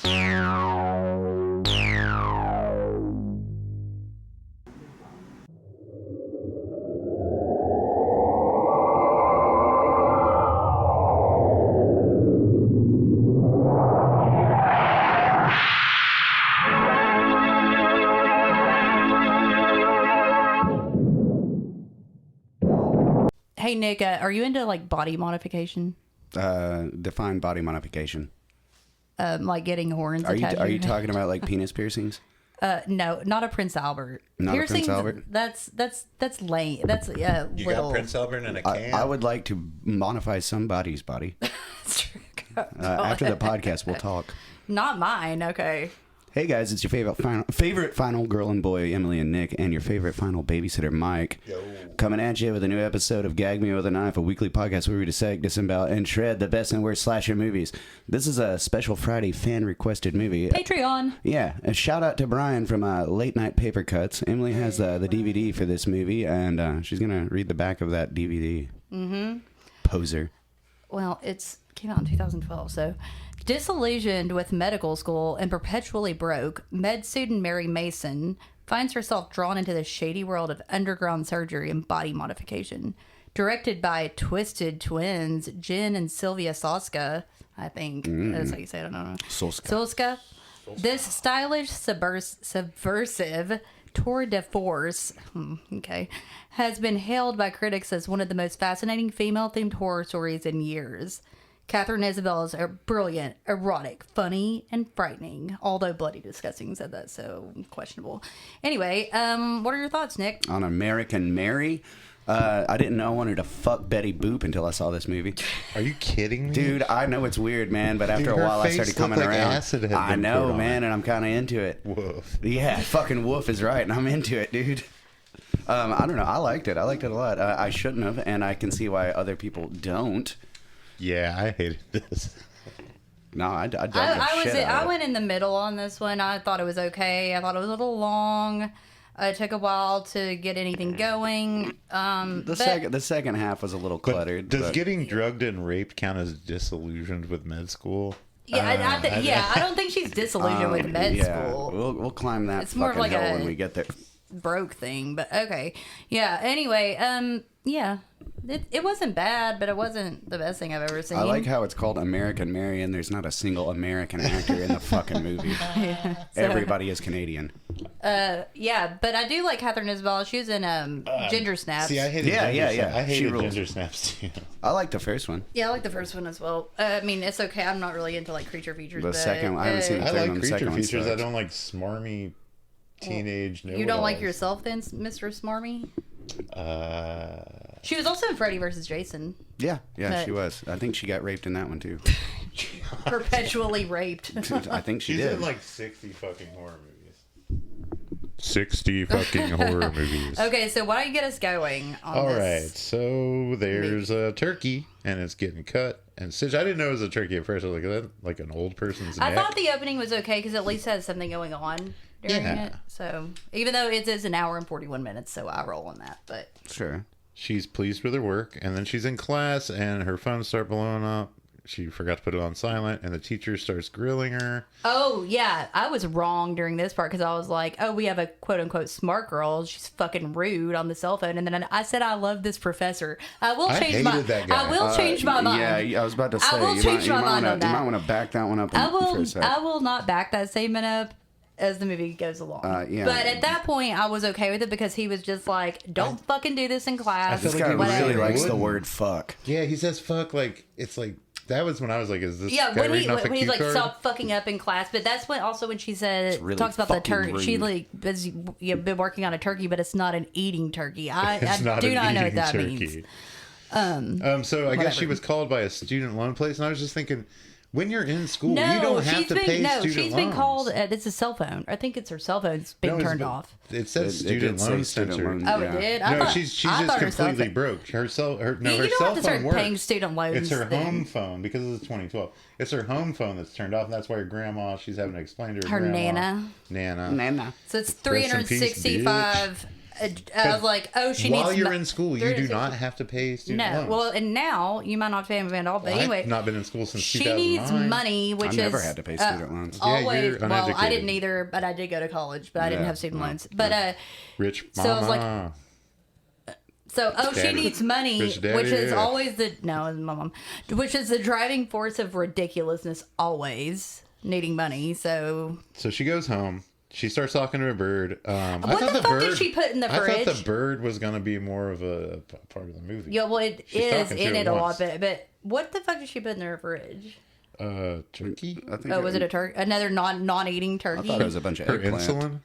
Hey Nick, are you into like body modification? Define body modification. Like getting horns. Are you talking about like penis piercings? No, not a Prince Albert. Not piercings, a Prince Albert. That's lame. That's You little. got Prince Albert in a can. I would like to modify somebody's body. That's true. After the podcast, we'll talk. Not mine. Okay. Hey guys, it's your favorite final girl and boy, Emily and Nick, and your favorite final babysitter, Mike. Yo. Coming at you with a new episode of Gag Me With a Knife, a weekly podcast where we dissect, disembowel, and shred the best and worst slasher movies. This is a special Friday fan-requested movie. Patreon. Yeah, a shout out to Bryan from Late Night Paper Cuts. Emily has the DVD for this movie, and she's going to read the back of that DVD. Mm-hmm. Poser. Well, came out in 2012, so... Disillusioned with medical school and perpetually broke, med student Mary Mason finds herself drawn into the shady world of underground surgery and body modification. Directed by twisted twins Jen and Sylvia Soska, I think that's how you say it. I don't know. Soska. This stylish, subversive tour de force, has been hailed by critics as one of the most fascinating female-themed horror stories in years. Catherine Isabel is brilliant, erotic, funny, and frightening. Although bloody disgusting said that, so questionable. Anyway, what are your thoughts, Nick? On American Mary? I didn't know I wanted to fuck Betty Boop until I saw this movie. Are you kidding me? Dude, I know it's weird, man, but after a while I started coming around. I know, man, and I'm kind of into it. Woof. Yeah, fucking woof is right, and I'm into it, dude. I don't know. I liked it. I liked it a lot. I shouldn't have, and I can see why other people don't. Yeah, I hated this. No, I don't. I went in the middle on this one. I thought it was okay. I thought it was a little long. It took a while to get anything going. The second half was a little cluttered. Does getting drugged and raped count as disillusioned with med school? Yeah, I don't think she's disillusioned with med school. We'll climb that. It's more of like hill when we get there. Broke thing, but okay. Yeah. Anyway, yeah. It wasn't bad, but it wasn't the best thing I've ever seen. I like how it's called American Mary, and there's not a single American actor in the fucking movie. Yeah, so, everybody is Canadian. Yeah, but I do like Catherine Isabel. She was in Ginger Snaps. See, I hated I hated Ginger Snaps too. I like the first one. Yeah, I like the first one as well. I mean, it's okay. I'm not really into like creature features. The second one, I haven't seen the third one. I like creature features. I don't like smarmy teenage. You don't like yourself then, Mr. Smarmy? She was also in Freddy vs. Jason. Yeah, she was. I think she got raped in that one too. Perpetually raped. I think she did. She's in like 60 fucking horror movies. 60 fucking horror movies. Okay, so why don't you get us going on All right, so there's a turkey, and it's getting cut and stitched. I didn't know it was a turkey at first. I was like an old person's neck. I thought the opening was okay because at least has something going on during it. So even though it is an hour and 41 minutes, so I roll on that. But sure. She's pleased with her work, and then she's in class, and her phone starts blowing up. She forgot to put it on silent, and the teacher starts grilling her. Oh, yeah. I was wrong during this part because I was like, oh, we have a quote-unquote smart girl. She's fucking rude on the cell phone. And then I said I love this professor. I will change my mind. Yeah, I was about to say, I will change my mind on that. You might want to back that one up for a second. I will not back that statement up as the movie goes along. Yeah. But at that point, I was okay with it because he was just like, don't fucking do this in class. This guy really likes the word fuck. Yeah, he says fuck like, it's like, that was when I was like, is this guy reading off a when he's like, card? stop fucking up in class. But that's when she said, really talks about the turkey. Rude. She like has been working on a turkey, but it's not an eating turkey. I do not know what that means. So I guess she was called by a student loan place, and I was just thinking, when you're in school, you don't have to pay student loans. She's been called. It's a cell phone. I think it's her cell phone's been turned off. It says student loan censor. Oh, it did. She's just completely broke. Her cell phone works. You don't have to start paying student loans. It's her home phone because it's 2012. It's her home phone that's turned off, and that's why her grandma. She's having to explain to her grandma. Nana. Nana. So it's 365 I was like, oh, she needs... While you're in school, you do 360. not have to pay student loans. Well, and now, you might not have to pay them at all, but anyway... I've not been in school since she 2009. needs money, which I've is... never had to pay student loans. Yeah, Always, you're well, I uneducated. didn't either, but I did go to college, but I didn't Yeah, have student no, loans. But, Rich So I was like, mama. she Daddy. needs money, Rich daddy, which is yeah. always the... No, it's my mom. Which is the driving force of ridiculousness, always needing money, so... So she goes home. She starts talking to a bird. What the fuck did she put in the I fridge? thought the bird was going to be more of a part of the movie. Yeah, well, it She's is talking to in it it a lot, once. but what the fuck did she put in her fridge? Turkey? I think Oh, was it a turkey? Another non-eating I turkey? thought it was a bunch of Her eggplant. insulin?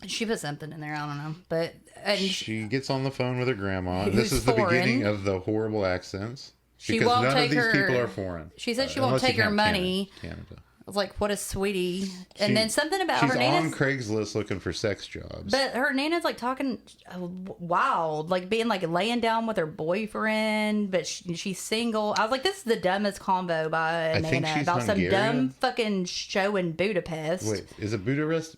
She put something in there. I don't know, but and She gets on the phone with her grandma. And this Who's is the foreign. beginning of the horrible accents. She Because won't none take of these her- people are foreign. she said she won't Unless you take her count money. Canada. I was like, "What a sweetie!" And She- then something about She's her on Nana's. Craigslist looking for sex jobs. But her Nana's like talking wild, like being like laying down with her boyfriend, but she's single. I was like, this is the dumbest convo by I think Nana she's about some Hungarian. dumb fucking show in Budapest. Wait, is it Budapest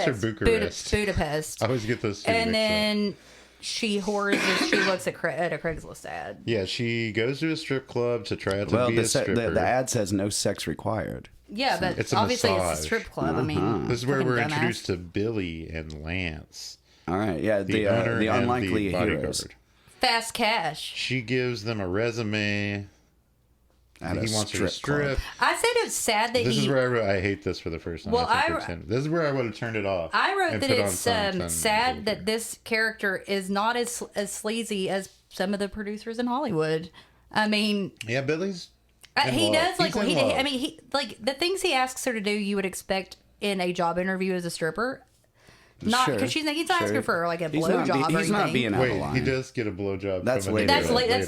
or Bucharest? Budapest. I always get those two And mixed up. then she whores. She looks at a Craigslist ad. Yeah, she goes to a strip club to try out to Well, be a stripper. the ad says no sex required. Yeah, but It's a obviously it's massage. a strip club. I mean, This is where fucking we're dumbass. introduced to Billy and Lance, All right, yeah, the owner the and unlikely the bodyguard. heroes. Fast cash. She gives them a resume. At He a wants her to strip club. strip. I said it's sad that This he. is where I wrote, I hate this for the first time. Well, This is where I would have turned it off. I wrote and that put on it's something sad that over. this character is not as sleazy as some of the producers in Hollywood. I mean, Yeah, Billy's. he in does love. like He's in he. love. I mean, he like the things he asks her to do. You would expect in a job interview as a stripper. Not Sure, because he's not asking sure. for like a He's not blowjob or he's not anything. being out of Wait, line. he does get a blowjob. That's from a later. That's neighbor that's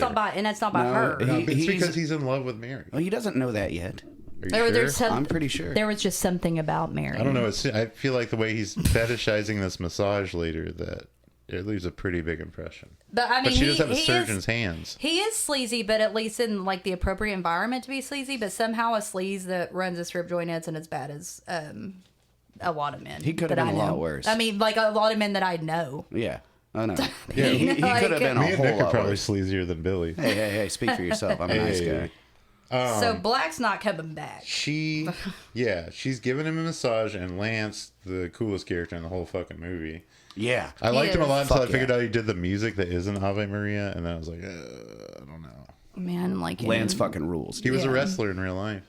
not by No, her. No, he- it's he's- because he's in love with Mary. Well, he doesn't know that yet. Are you Or sure? there's some, I'm pretty sure. there was just something about Mary. I don't know. I feel like the way he's fetishizing this massage later that it leaves a pretty big impression. But I mean, But she does have a he surgeon's is, hands. He is sleazy, but at least in like the appropriate environment to be sleazy. But somehow a sleaze that runs a strip joint isn't as bad as a lot of men. He could have that been I a lot know. worse. I mean, like a lot of men that I know. Yeah. I know. Yeah, he could have like- been Me a and whole Nick are lot probably worse. sleazier than Billy. Hey, speak for yourself. I'm a nice Hey. guy. So Black's not coming back. She's giving him a massage, and Lance, the coolest character in the whole fucking movie. Yeah. I liked him a is. lot until I Fuck figured yeah. out he did the music that isn't Ave Maria, and then I was like, I don't know. Man, like Lance fucking rules. He was a Yeah. wrestler in real life.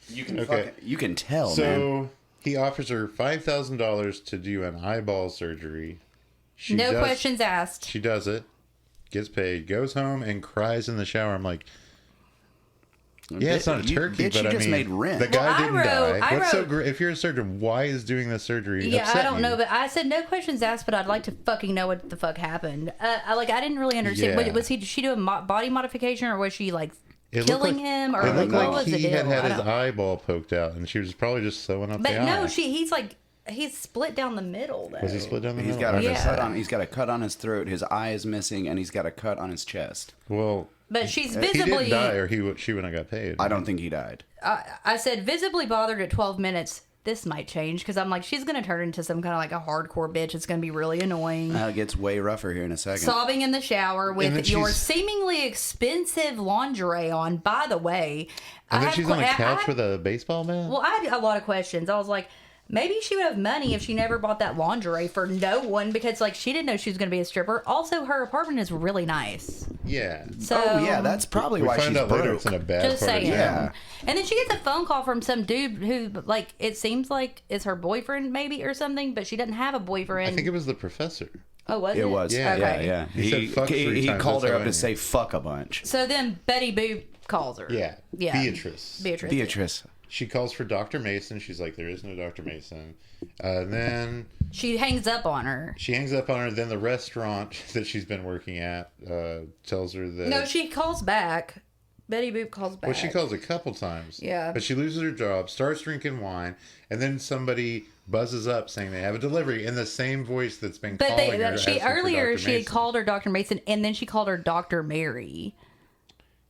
You can Okay. you can tell, man. So he offers her $5,000 to do an eyeball surgery. She no does- questions asked. She does it, gets paid, goes home, and cries in the shower. I'm like, yeah, it's not a turkey, bitch, but you I just mean, made rent. the guy Well, I didn't wrote- die. I What's so wrote- great? If you're a surgeon, why is doing this surgery Yeah, upset I don't you? know, but I said no questions asked, but I'd like to fucking know what the fuck happened. I didn't really understand. Yeah. Was she doing body modification, or was she like It looked killing like- him, or It like, looked what like was the he deal? had I his don't- eyeball poked out, and she was probably just sewing up the But eye. no, he's split down the middle though. Was he split down the He's middle? got a Yeah. cut on. He's got a cut on his throat. His eye is missing, and he's got a cut on his chest. Well, But she's he visibly. didn't die, or she wouldn't have got paid. I don't think he died. I said visibly bothered at 12 minutes. This might change because I'm like, she's gonna turn into some kind of like a hardcore bitch. It's gonna be really annoying. It gets way rougher here in a second. Sobbing in the shower And then with your she's- seemingly expensive lingerie on. By the way, And then had she's on a que- couch with a baseball bat. Well, I had a lot of questions. I was like, maybe she would have money if she never bought that lingerie for no one because like she didn't know she was going to be a stripper. Also, her apartment is really nice. Yeah. So Oh yeah, that's probably We why find she's out later broke. it's in a bad just part saying. of town. Yeah. And then she gets a phone call from some dude who like it seems like is her boyfriend maybe or something, but she doesn't have a boyfriend. I think it was the professor. Oh, was it? It was. Yeah. Yeah. He said fuck 3 times, called that's her how up I to knew. say fuck a bunch. So then Betty Boop calls her. Yeah. Yeah. Beatrice. Beatrice. She calls for Dr. Mason. She's like, there is no Dr. Mason. Then She hangs up on her. she hangs up on her. Then the restaurant that she's been working at tells her that... No, she calls back. Betty Boop calls back. Well, she calls a couple times. Yeah. But she loses her job, starts drinking wine, and then somebody buzzes up saying they have a delivery in the same voice that's been But calling her. she asking for earlier Dr. she had Mason. called her Dr. Mason and then she called her Dr. Mary.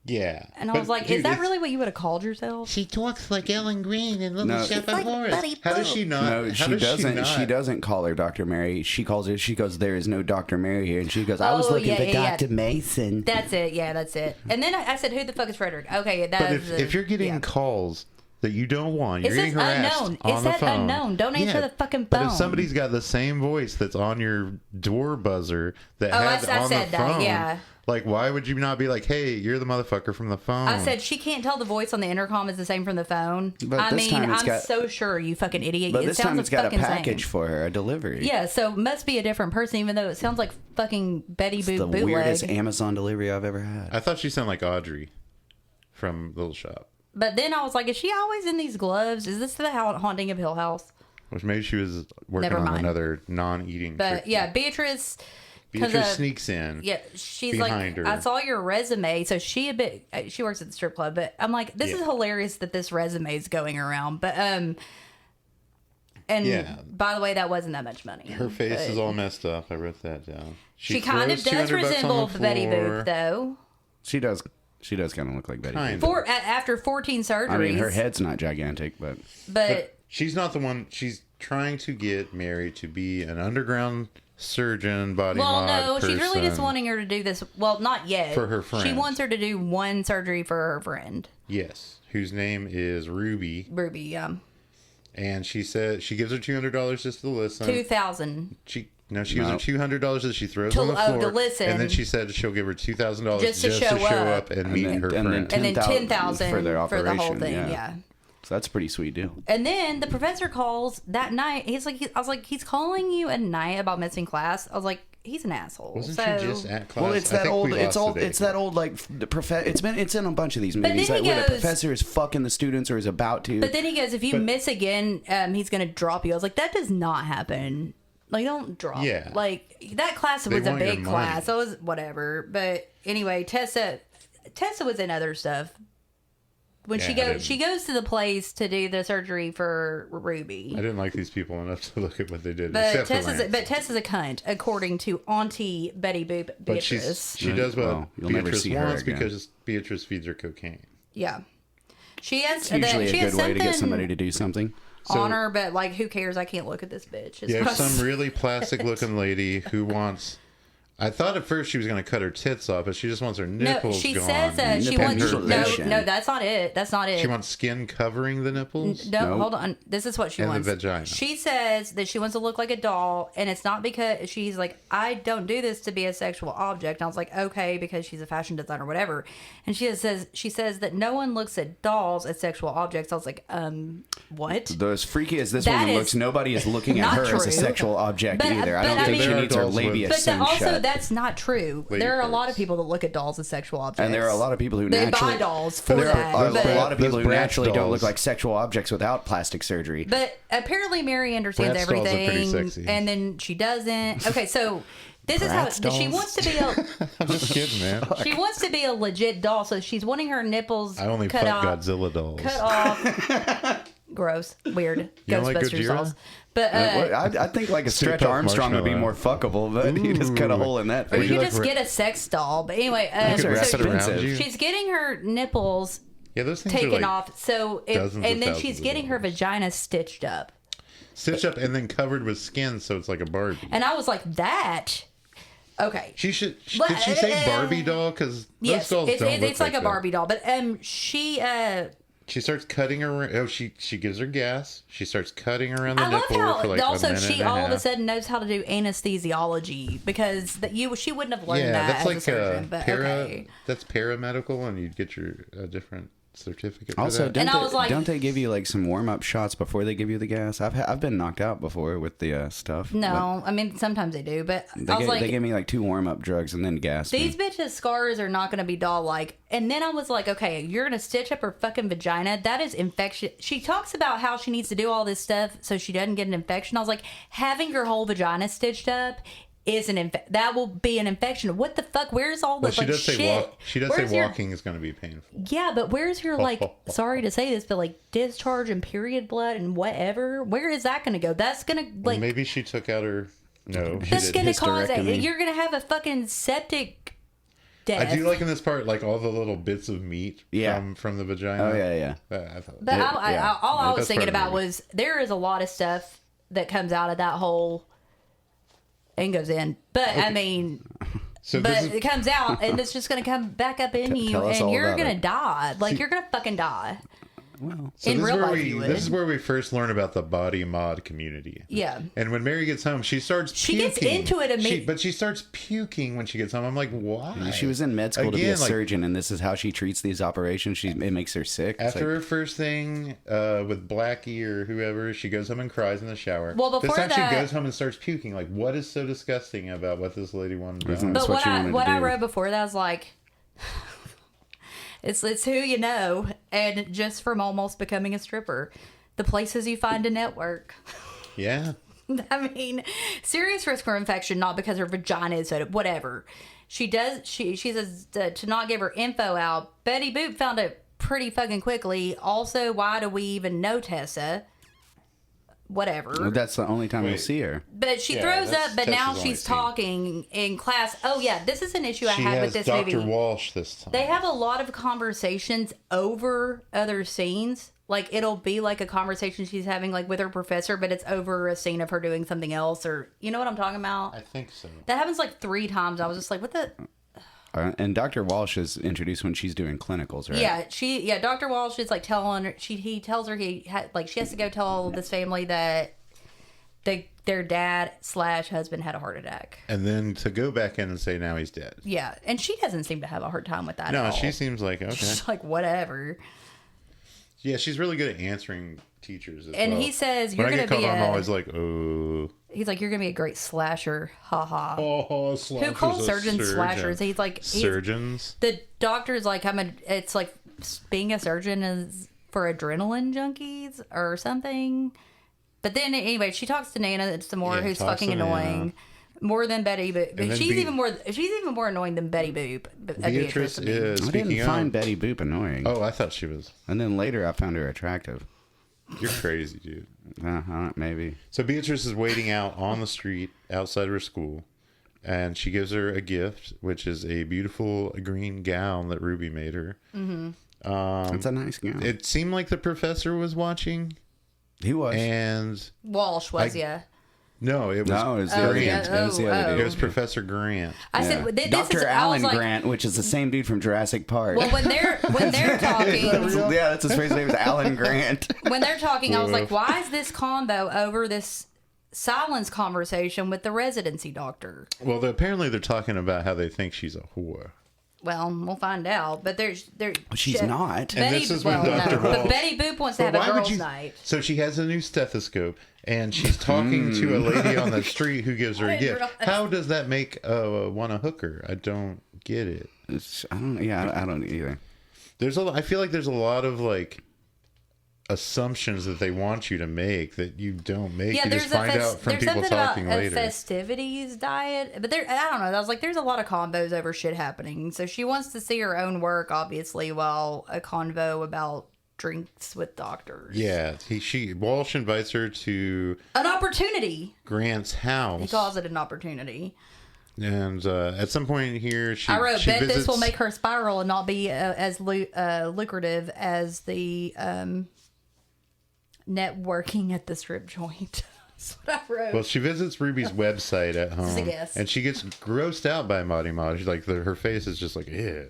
Yeah. And I was like, dude, is that really what you would have called yourself? She talks like Ellen Green and Little No. Shop It's of like Horrors. Buddy How does Boo. she not? No, how she does doesn't. not? She doesn't call her Dr. Mary. She calls her. She goes, "There is no Dr. Mary here," and she goes, "I was Oh, looking yeah, for yeah, Dr. Mason." That's it. Yeah, that's it. And then I said, who the fuck is Frederick? Okay, that But is if you're getting calls that you don't want, you're It getting says harassed unknown. on It the said phone. unknown. Don't answer the fucking But if phone. somebody's got the same voice that's on your door buzzer that has I on said the that, phone, yeah. like why would you not be like, hey, you're the motherfucker from the phone? I said she can't tell the voice on the intercom is the same from the phone. But I this mean, time it's I'm got- so sure, you fucking idiot. But It this sounds time it's got a fucking package same. for her, a delivery. Yeah, so must be a different person, even though it sounds like fucking Betty It's Boop the bootleg. weirdest Amazon delivery I've ever had. I thought she sounded like Audrey from Little Shop, But then I was like, is she always in these gloves? Is this the Haunting of Hill House? which maybe she was working Never on mind. another non-eating. But trick. yeah, Beatrice. 'cause, Beatrice sneaks in. Yeah, she's behind like, her. I saw your resume. So she works at the strip club, but I'm like, this is Yeah. hilarious that this resume is going around. But and Yeah. by the way, that wasn't that much money. Her face But is all messed up. I wrote that down. She kind of throws does 200 bucks on resemble the Betty Boop, floor. though. She does. She does kind of look like Betty. Kind Boop. of. After 14 surgeries. I mean, her head's not gigantic, but But She's not the one. She's trying to get Mary to be an underground surgeon, body well, mod no, she's really just person. wanting her to do this. Well, not yet. For her She friend. wants her to do one surgery for her friend, Yes, whose name is Ruby, Ruby. and she said she gives her $200 just to listen. 2,000. She gives her $200 that she throws To- on the oh, to floor, listen. and then she said she'll give her $2,000 Just to show up up. and meet her then friend. And then 10,000 10,000 for their for the whole operation, thing. yeah. Yeah. So that's a pretty sweet deal. And then the professor calls that night. He's like, I was like, he's calling you at night about missing class. I was like, he's an asshole. Wasn't so, she just at class? Well, it's I that think old. we It's lost all. the It's date. that old like It's in a bunch of these movies then he where the goes- professor is fucking the students or is about to. But then he goes, if you miss again, he's gonna drop you. I was like, that does not happen. Like, don't drop. Yeah. Like that class They was a want your big money. class. So it was whatever. But anyway, Tessa was in other stuff. When Yeah, I didn't- she goes to the place to do the surgery for Ruby. I didn't like these people enough to look at what they did. But except for Lance. Tessa's a cunt, according to Auntie Betty Boop But Beatrice. she does what Well, you'll never Beatrice see her wants again. because Beatrice feeds her cocaine. Yeah. She has it's usually she a has good way to get something somebody to do something. on her, but like, who cares? I can't look at this bitch. It's You have gross. some really plastic looking lady who wants. I thought at first she was going to cut her tits off, but she just wants her No, nipples she gone. says she wants Nipple no. That's not it. That's not it. She wants skin covering the nipples. No, No. hold on. This is what she And the wants. vagina. She says that she wants to look like a doll, and it's not because she's like, I don't do this to be a sexual object. And I was like, okay, because she's a fashion designer or whatever. And she says that no one looks at dolls as sexual objects. I was like, what? Though as freaky as this That woman is looks, nobody is looking at not her as a true. sexual object But- either. I but don't I think she mean- needs her There are dolls labia with- But sewn also, shut. that's not true. Lady There are a lot of parts. people that look at dolls as sexual objects. And there are a lot of people who They naturally buy dolls for there that. are but, a lot of people Those who Bratz naturally don't look dolls. like sexual objects without plastic surgery. but apparently Mary understands Bratz dolls are pretty everything, sexy. and then she doesn't. Okay, so this is how Bratz she dolls? wants to be a I'm just kidding, man. she wants to be a legit doll. So she's wanting her nipples I only cut fuck off. Godzilla dolls. Cut off. Gross, weird. You don't like Ghostbusters Gojira? dolls. But I think like a Stretch Puft Armstrong would be more Marshmallow. fuckable, but you just cut a hole in that. or you thing. could like just ra- get a sex doll. But anyway, You could are wrap so it around expensive. you. she's getting her nipples Yeah, those things are taken like off. So dozens of and then thousands she's of getting her dollars. vagina stitched up. stitched up and then covered with skin, so it's like a Barbie. And I was like, that. Okay. She should. But, Did she say Barbie doll? Because those Yes, dolls it's, don't it's, look it's like a that. Barbie doll. But She starts cutting her. Oh, she gives her gas. She starts cutting around the I love nipple how for like also a minute she and all of a half. sudden knows how to do anesthesiology because she wouldn't have learned Yeah, that that's as like a surgeon. But okay. That's paramedical, and you'd get your a different certificate. For Also, that. don't And I was like- don't they give you like some warm up shots before they give you the gas? I've been knocked out before with the stuff. No, I mean sometimes they do, but I was like, they gave me like 2 warm up drugs and then gas. these bitches' scars are not going to be doll like. And then I was like, okay, you're going to stitch up her fucking vagina. That is infection. She talks about how she needs to do all this stuff so she doesn't get an infection. I was like, having your whole vagina stitched up is that will be an infection. What the fuck? Where's all the Well, she like does shit? say walk. She does Where's say your- walking is going to be painful. Yeah, but where's your like? Sorry to say this, but like discharge and period blood and whatever. Where is that going to go? That's going to Well, like. maybe she took out her. No, she That's didn't. going to cause hysterectomy. You're going to have a fucking septic death. I do like in this part, like all the little bits of meat from the vagina. Oh, yeah. I thought, But all I was That's thinking part of the about movie. was there is a lot of stuff that comes out of that hole and goes in. But I mean, so but it comes out and it's just going to come back up in you tell us and all you're about going to it. die. Like, you're going to fucking die. Well, So In this real is where life, you would. this is where we first learn about the body mod community. Yeah. And when Mary gets home, she starts She puking. gets into it But she starts puking when she gets home. I'm like, why? she was in med school to be a Again, like, surgeon, and this is how she treats these operations. It makes her sick. It's After like, her first thing with Blackie or whoever, she goes home and cries in the shower. Well, before this time that- she goes home and starts puking. Like, what is so disgusting about what this lady wanted to do? That's But what you wanted to what I do. wrote before that was like, it's who you know, and just from almost becoming a stripper, the places you find a network. Yeah. I mean, serious risk for infection, not because her vagina is so whatever. She says to not give her info out. Betty Boop found it pretty fucking quickly. Also, why do we even know Tessa? Whatever. that's the only time you'll Wait. see her. But she Yeah, throws that's up, but now Tessa's only she's scene. talking in class. Oh, yeah, this is an issue I She had has with this Dr. movie. Walsh this time. They have a lot of conversations over other scenes. Like, it'll be like a conversation she's having, like, with her professor, but it's over a scene of her doing something else, or, you know what I'm talking about? I think so. That happens, like, 3 times. I was just like, what the... And Dr. Walsh is introduced when she's doing clinicals, right? Yeah, Dr. Walsh is, like, telling her... He tells her she has to go tell this family that their dad / husband had a heart attack. And then to go back in and say now he's dead. Yeah, and she doesn't seem to have a hard time with that No, at all. she seems like, okay. She's like, whatever. Yeah, she's really good at answering teachers as And well. he says, when you're I going get to be called, I'm a... always like, oh. He's like, you're going to be a great slasher. Ha ha. Oh, Who calls surgeons slashers? He's like... Surgeons? The doctor's like, it's like being a surgeon is for adrenaline junkies or something. But then anyway, she talks to Nana some more, Yeah, who's talks fucking to Nana. annoying. More than Betty Boop. And then She's even more annoying than Betty Boop. Beatrice to me. is, I speaking didn't find of... Betty Boop annoying. Oh, I thought she was... And then later I found her attractive. You're crazy, dude. Maybe. So Beatrice is waiting out on the street outside of her school, and she gives her a gift, which is a beautiful green gown that Ruby made her. That's a nice gown. It seemed like the professor was watching, He was. and Walsh was, yeah. no, it was No, it was the Oh, other yeah. dude. It was the other Oh, dude. it was Professor Grant. I Yeah. said, this Dr. is, I Alan was like, Grant, which is the same dude from Jurassic Park. well, when they're talking, yeah, that's his name is Alan Grant. when they're talking, I was like, Woof. why is this combo over this silence conversation with the residency doctor? Well, apparently they're talking about how they think she's a whore. Well, we'll find out. But there's She's not. And this is when Dr. But Walsh- Betty Boop wants to have a Why would girls' you? night. So she has a new stethoscope, and she's talking to a lady on the street who gives her a I didn't gift. realize. How does that make want to hook her? I don't get it. I don't either. I feel like there's a lot of like assumptions that they want you to make that you don't make. Yeah, You there's just find out from there's people something about talking a later. festivities diet, but I don't know. I was like, there's a lot of combos over shit happening. So she wants to see her own work, obviously, while a convo about drinks with doctors. Yeah, Walsh invites her to An opportunity. Grant's house. He calls it an opportunity. And at some point here, I wrote, she bet this visits- will make her spiral and not be as lucrative as the networking at the strip joint. That's what I wrote. Well, she visits Ruby's website at home, a guess. and she gets grossed out by Maudie Maud. She's like, her face is just like, yeah.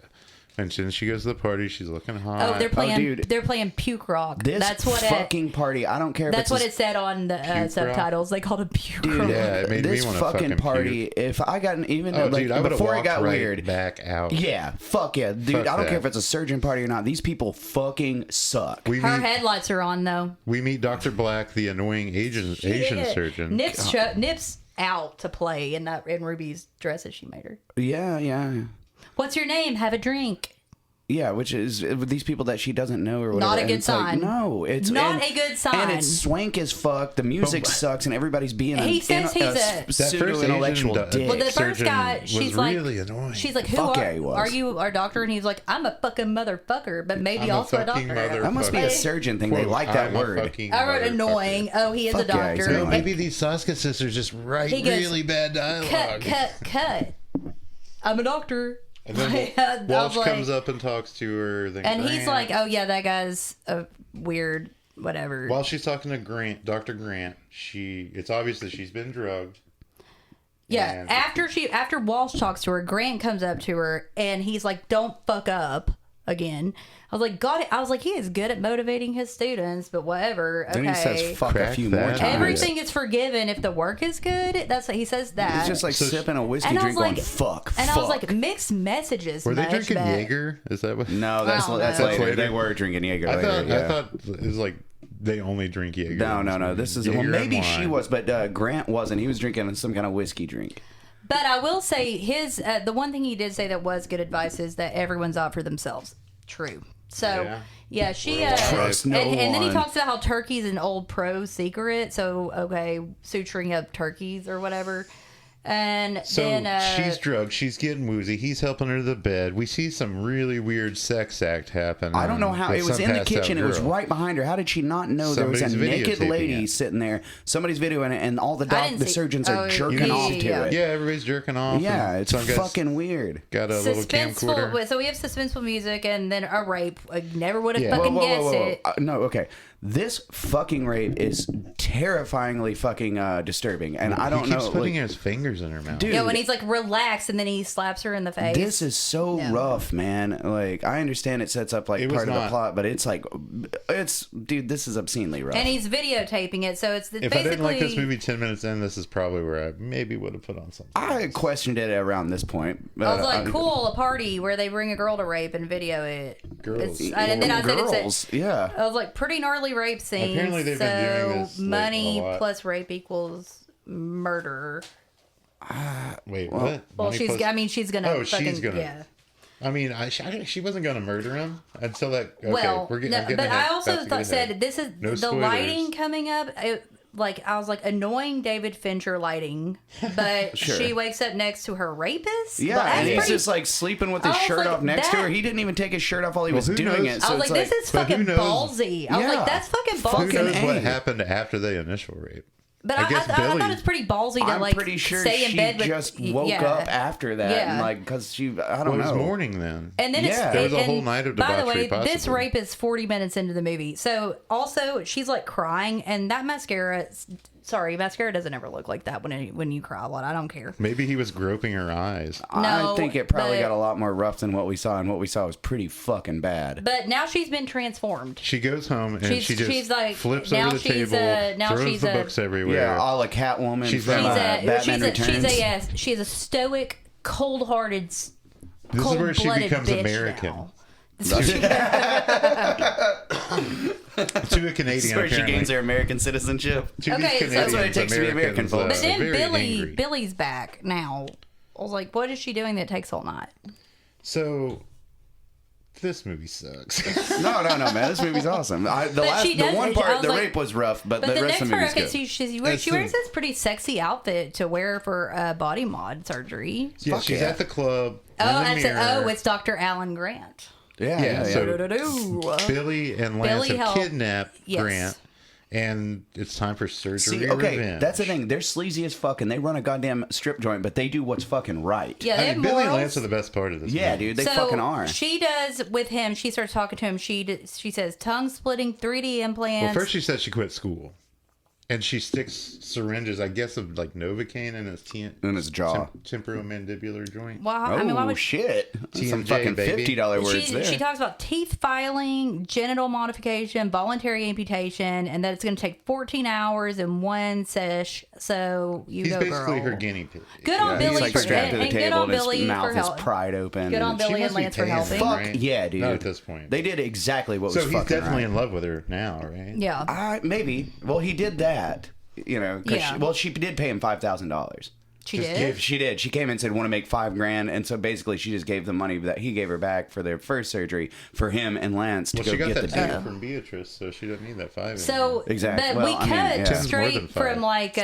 And then she goes to the party. She's looking hot. Oh, they're playing. dude. They're playing puke rock. This That's what fucking party. I don't care if That's it's what it said on the Puke rock? subtitles. They called it puke Dude, rock. Yeah, it made me this wanna fucking fucking party. If I got even Oh, like dude, I would've before it walked got right weird, back out. yeah, fuck yeah, dude. Fuck I don't that. care if it's a surgeon party or not. These people fucking suck. We Her meet, headlights are on though. we meet Dr. Black, the annoying Asian Yeah. surgeon. Nips out to play in Ruby's dress that she made her. Yeah. What's your name? Have a drink. Yeah, which is with these people that she doesn't know or whatever. Not a and good it's like, sign. no, it's Not a good sign. And it's swank as fuck. The music sucks, and everybody's being He says he's a- That pseudo first intellectual Asian dick. Well, the first surgeon guy, was she's like, really annoying. She's like, who Fuck yeah, he are, was. are you, our doctor? And he's like, I'm a fucking motherfucker, but maybe I'm a also a fucking doctor. That must be motherfucker. a surgeon thing. They Quote, like that I'm a word. fucking I wrote motherfucker. annoying. Oh, he is a Fuck yeah, he's doctor. annoying. Maybe these Saska sisters just write He goes, really bad dialogue. Cut. I'm a doctor. And then I Walsh was comes like- up and talks to her. Then And he's Grant- like, "Oh yeah, that guy's a weird whatever." while she's talking to Grant, Dr. Grant, it's obvious that she's been drugged. Yeah, And- after Walsh talks to her, Grant comes up to her and he's like, "Don't fuck up again." I was like, "God," I was like, "He is good at motivating his students, but whatever." Okay, Then he says fuck a Crack few that. more times. everything is forgiven if the work is good. That's what he says. That He's just like So- sipping a whiskey And I drink was going, like- fuck, and fuck. I was like, mixed messages. Were they much, drinking but- Jaeger? Is that what? no, that's I don't that's know. later. Later. They were drinking Jaeger I later. thought yeah. I thought it was like they only drink Jaeger. No. This is Jaeger well, and maybe she wine. was, but Grant wasn't. He was drinking some kind of whiskey drink. But I will say the one thing he did say that was good advice is that everyone's out for themselves. True. So yeah, she Trust no and then he one. talks about how turkey's an old pro secret. So okay, suturing up turkeys or whatever. And So then she's drugged. She's getting woozy. He's helping her to the bed. We see some really weird sex act happen. I don't know how with it was some in the passed out kitchen. It was girl. right behind her. How did she not know there was a Somebody's naked videotaping lady it. sitting there? Somebody's videoing it, and all the didn't the see- surgeons are oh, jerking yeah, off to yeah. it. Yeah, everybody's jerking off. Yeah, and it's some guy's fucking weird. got a little camcorder. So we have suspenseful music and then a rape. I never would have Yeah. fucking guessed whoa. it. No, okay. This fucking rape is terrifyingly fucking disturbing, and I don't he keeps know. putting like, his fingers in her mouth. dude, Yeah, when he's like relaxed and then he slaps her in the face. this is so No. rough, man. Like, I understand it sets up like It was part of the not. plot, but it's like, dude, this is obscenely rough. and he's videotaping it, so it's If basically. I didn't like this movie 10 minutes in, this is probably where I maybe would have put on something. I questioned it around this point. I was but like, cool, a party where they bring a girl to rape and video it. Girls. And then I said girls, yeah. I was like, pretty gnarly rape scene. Apparently they've so been doing this, like, money a lot. plus rape equals murder. Wait, what? Well, Money she's. plus- I mean, she's gonna. Oh, fucking, she's gonna- Yeah. I mean, she wasn't going to murder him until that. Okay, Well, we're getting, no, I'm getting but ahead. I also About to get ahead. said this is No the spoilers. lighting coming up. I was like annoying David Fincher lighting, but Sure. she wakes up next to her rapist. Yeah, But and that's he's pretty- just like sleeping with his I was shirt like, off next to that- her. He didn't even take his shirt off while he was who doing knows? it. I So was it's like, this is but who fucking knows- ballsy. I was Yeah. like, that's fucking Who ballsy. knows what A. happened after the initial rape? But I guess I Billy- thought it's pretty ballsy to I'm like pretty sure stay in she bed with. just woke yeah. up after that, Yeah. and like because she, I Well, don't it was know. morning then. And then Yeah. it's There was a and whole night of by the way, debauchery, this possibly. rape is 40 minutes into the movie. So also she's like crying, and that mascara. Sorry, mascara doesn't ever look like that when you cry a lot. I don't care. Maybe he was groping her eyes. No, I think it probably but- got a lot more rough than what we saw, and what we saw was pretty fucking bad. But now she's been transformed. She goes home and she just she's like flips now over the she's table, now throws she's the a books everywhere. Yeah, a la Catwoman She's from Batman Returns. she is a stoic, cold-hearted, This is where she cold-blooded becomes bitch American now. to a Canadian. This is where she apparently. gains her American citizenship. To Okay, these so- Canadians, That's what it takes to be American, folks. But then very angry. Billy's back now. I was like, what is she doing that takes all night? So this movie sucks. No, man, this movie's awesome. she The does- one I part, was the like- rape was rough, but But the the rest of next the part, movie's okay, good. she That's wears the- this pretty sexy outfit to wear for body mod surgery. Yeah, Fuck she's yeah. at the club. Oh, in the I said, mirror. it's Dr. Alan Grant. Yeah. so- Do-do-do-do. Billy and Lance Billy have helped- kidnapped Yes. Grant, and it's time for surgery. See, okay, revenge. that's the thing. They're sleazy as fuck, and they run a goddamn strip joint, but they do what's fucking right. Yeah, they I have mean, Billy and morals. Lance are the best part of this. Yeah, movie. dude, they So fucking are. she does with him. She starts talking to him. She says tongue splitting 3D implants. Well, first she said she quit school, and she sticks syringes, I guess, of like Novocaine in his In his jaw. temporomandibular joint. well, Oh, I mean, why would shit. That's some TMJ, fucking baby. $50 words she there. talks about teeth filing, genital modification, voluntary amputation, and that it's going to take 14 hours in one sesh. So you He's go, basically girl. her guinea pig. Good on He's Billy like for strapped to the and good table, on and his Billy mouth for is help. pried open. Good on and- She Billy and must be Lance for paying helping. him, Fuck right? yeah, dude. Not at this point. They did exactly what So was he's fucking definitely right. in love with her now, right? Yeah, Maybe. Well, he did that. You know, 'cause Yeah. she did pay him $5,000. she Just did. She did. She came and said, "Want to make $5,000," and so basically, she just gave the money that he gave her back for their first surgery for him and Lance to Well, go she got get that the too deal. from Beatrice, so she doesn't need that $5. So, Exactly. but Well, we I mean, cut yeah. Tim's more than straight five. from like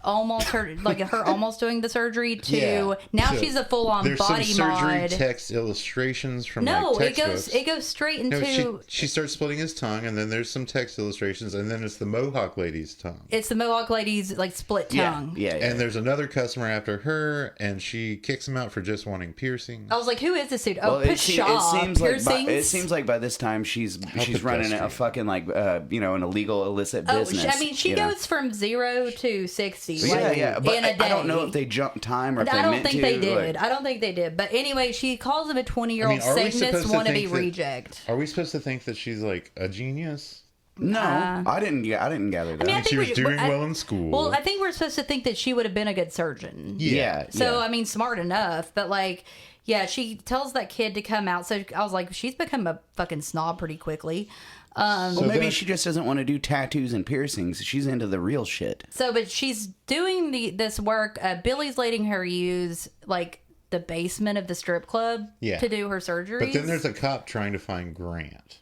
almost her, like her almost doing the surgery to Yeah. now So she's a full on There's body some surgery mod. text illustrations from No, like it textbooks. goes straight into. No, she starts splitting his tongue, and then there's some text illustrations, and then it's the Mohawk lady's tongue. It's the Mohawk lady's like split Yeah, tongue. yeah. And there's another customer customer after her, and she kicks him out for just wanting piercings. I was like, who is this dude? Oh, Well, Pshaw. it seems like by this time she's running a fucking like an illegal illicit business. I mean, she goes from 0 to 60. Yeah, but in a day. I don't know if they jumped time or if I don't think they did. did. I don't think they did. But anyway, she calls him a 20-year-old Satanist wannabe reject. Are we supposed to think that she's like a genius? No, I didn't gather that. I mean, She was doing well in school. Well, I think we're supposed to think that she would have been a good surgeon. Yeah. So, I mean, smart enough. But, like, yeah, she tells that kid to come out. So I was like, she's become a fucking snob pretty quickly. Well, maybe she just doesn't want to do tattoos and piercings. She's into the real shit. So, but she's doing this work. Billy's letting her use, like, the basement of the strip club to do her surgeries. But then there's a cop trying to find Grant.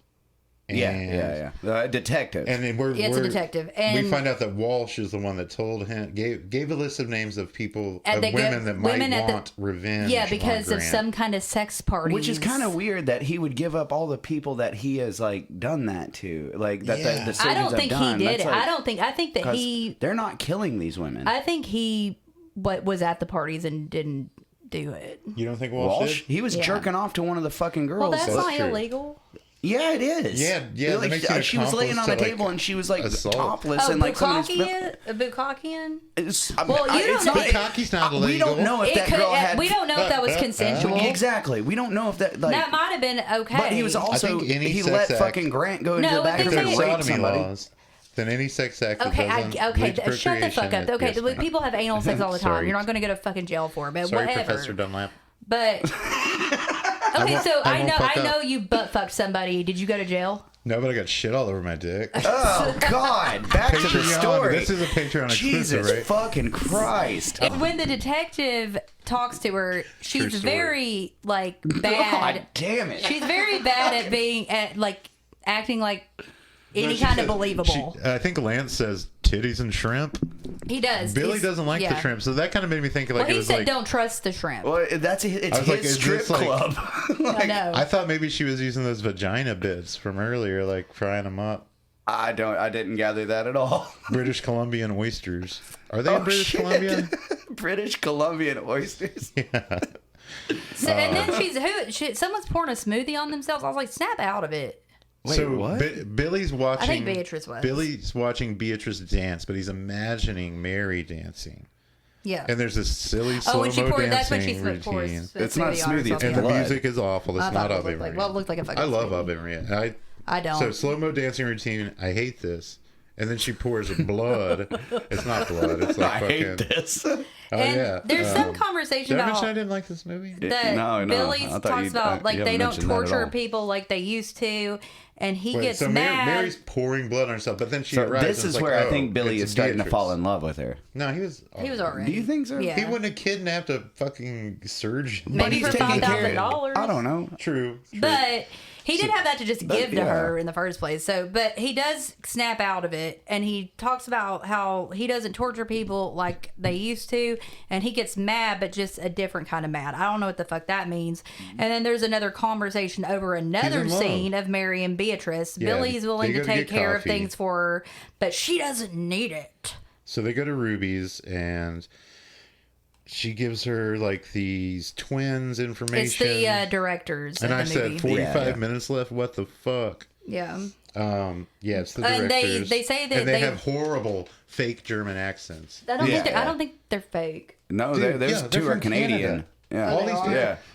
Yeah. Detective. And then it's a detective. And we find out that Walsh is the one that told him, gave a list of names of people, of women that might want revenge. Yeah, because of some kind of sex party. Which is kind of weird that he would give up all the people that he has like done that to, like that the surgeons I don't think have done. he did it. Like, I think that they're not killing these women. I think he was at the parties and didn't do it. You don't think Walsh did? He was jerking off to one of the fucking girls. Well, that's not illegal. Yeah, it is. Yeah. Like, she was laying on the table and she was like topless and like somebody's. A Bukkakian? Well, you don't know. Bukkaki's not illegal. We don't know if that girl had. We don't know if that was consensual. Exactly. We don't know if that. Like, that might have been okay. But he was also. He let fucking Grant go into the back of the rape somebody. Than any sex act. Okay, shut the fuck up. Okay, people have anal sex all the time. You're not going to go to fucking jail for it, but Sorry, whatever. Professor Dunlap. But okay, so I know you butt fucked somebody. Did you go to jail? No, but I got shit all over my dick. Oh God! Back to the story. This is a Patreon exclusive, Jesus fucking Christ! When the detective talks to her, she's very like bad. God damn it! She's very bad at acting like any kind of believable. I think Lance says titties and shrimp. He does. Billy doesn't like the shrimp, so that kind of made me think like he said don't trust the shrimp. Well, it's his strip club. I thought maybe she was using those vagina bits from earlier, like frying them up. I didn't gather that at all. British Columbian oysters. Are they in British Columbia? British Columbian oysters. Yeah. So, and then someone's pouring a smoothie on themselves. I was like, snap out of it. Wait, so what? Billy's watching. I think Beatrice was. Billy's watching Beatrice dance, but he's imagining Mary dancing. Yeah. And there's this silly slow-mo dancing that's when she routine. It's not smoothie. It's and blood. the music is awful. It's not Ave Maria. Well, it looked like a fucking I love smoothie. Ave Maria. I don't. So slow-mo dancing routine. I hate this. And then she pours blood. It's not blood. It's like I hate this. Oh, and yeah. There's some conversation did I about mention I didn't like this movie? that No. Billy talks about like they don't torture all. people like they used to, and he gets mad. Mary's pouring blood on herself, but then she arrives. This is where I think Billy is starting to fall in love with her. No, he was already. Do you think so? Yeah. He wouldn't have kidnapped a fucking surgeon. Maybe for $5,000. I don't know. True. But he did have that to just give to her in the first place. So, but he does snap out of it, and he talks about how he doesn't torture people like they used to, and he gets mad, but just a different kind of mad. I don't know what the fuck that means. And then there's another conversation over another scene of Mary and Beatrice. Yeah, Billy's willing to take care of things for her, but she doesn't need it. So they go to Ruby's, and she gives her like these twins information. It's the directors. And of I the movie. said 45 minutes left. What the fuck? Yeah. It's the directors. And they say that and they have horrible fake German accents. I don't think they're fake. No, Dude, those two are Canadian. Yeah. All these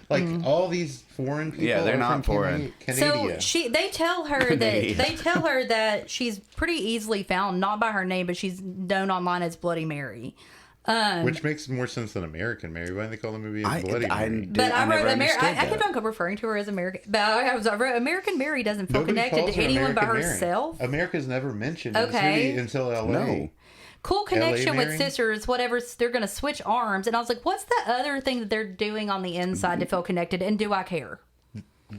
people, all these foreign people. Yeah, they're not foreign. So they tell her that she's pretty easily found, not by her name, but she's known online as Bloody Mary. Which makes more sense than American Mary. Why do they call the movie Bloody Mary? I kept on referring to her as American. But I wrote American Mary doesn't feel connected to anyone but herself. America's never mentioned in this movie until LA. No. Cool connection with sisters, whatever. They're going to switch arms. And I was like, what's the other thing that they're doing on the inside to feel connected? And do I care?